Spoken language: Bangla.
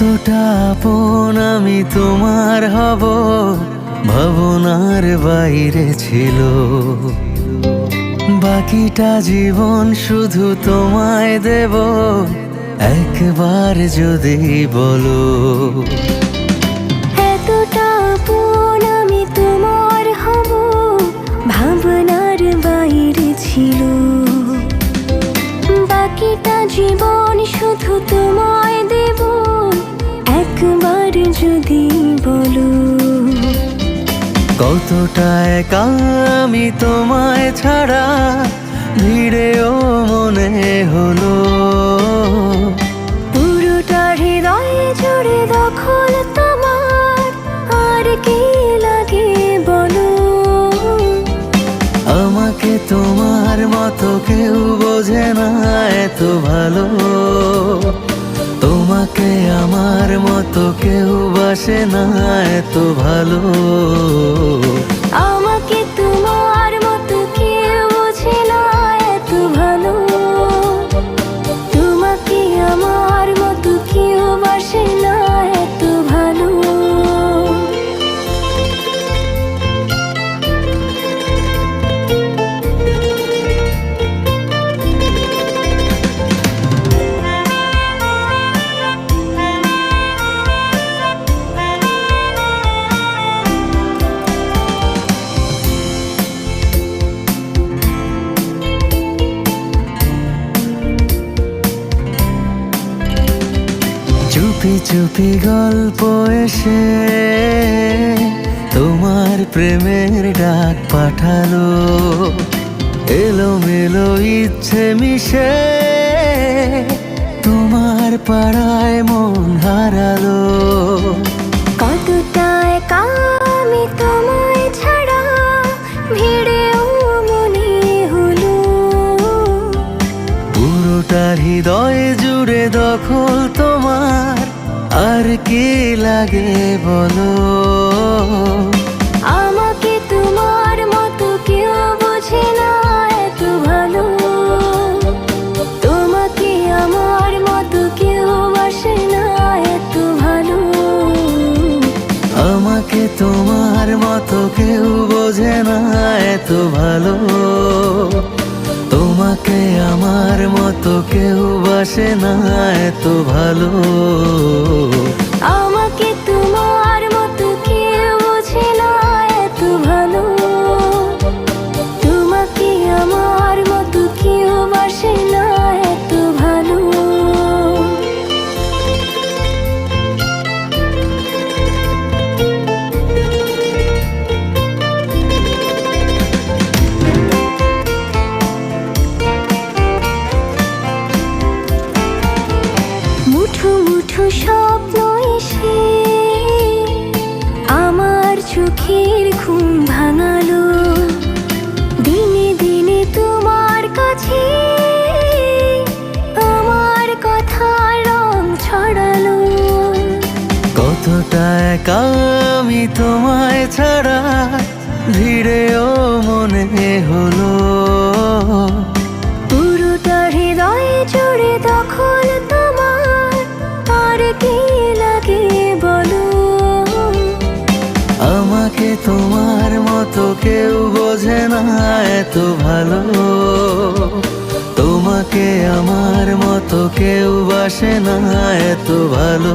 কতটা আপন আমি তোমার হব ভাবনার বাইরে ছিল। বাকিটা জীবন শুধু তোমায় দেব, একবার যদি বলো। এতটা আপন আমি তোমার হব ভাবনার বাইরে ছিল। বাকিটা জীবন শুধু তোমায় দেব, একবার যদি বলো। কতটা একা আমি তোমায় ছাড়া, ভিড়েও মনে হলো। পুরোটা হৃদয় জুড়ে দখল তোমার, আর কি লাগে বলো। আমাকে তোমার মতো কেউ বোঝে না এত ভালো। তোমাকে আমার মতো কেউ বাসে না এত ভালো। আমাকে তোমার মতো কেউ বোঝে না এত ভালো। তোমাকে আমার মতো কেউ বাসে না এত ভালো। চুপি চুপি গল্প এসে তোমার প্রেমের ডাক পাঠালো। এলোমেলো ইচ্ছে মিশে তোমার পাড়ায় মন হারালো। কতটা একা আমি তোমায় ছাড়া, ভিড়েও মনে হলো। পুরোটা হৃদয় জুড়ে দখল তোমার, আর কি লাগে বলো। আমাকে তোমার মতো কেউ বোঝে না এত ভালো। তোমাকে আমার মতো কেউ বাসে না এত ভালো। আমাকে তোমার মতো কেউ বোঝে না এত ভালো। তোমাকে আমার মতো কেউ বাসে না এত ভালো। আমাকে তোমার মতো কেউ বোঝে না এত ভালো। তোমাকে আমার মতো কেউ বাসে না এত ভালো। মুঠো মুঠো স্বপ্ন এসে আমার চোখের ঘুম ভাঙালো। দিনে দিনে তোমার কাছে আমার কথার রং ছড়ালো। কতটা একা আমি তোমায় ছাড়া, ভিড়েও মনে হলো। পুরোটা হৃদয় জুড়ে দখল তোমার, আর কি লাগে বলো। আমাকে তোমার মতো কেউ বোঝে না এত ভালো। তোমাকে আমার মতো কেউ বাসে না এত ভালো।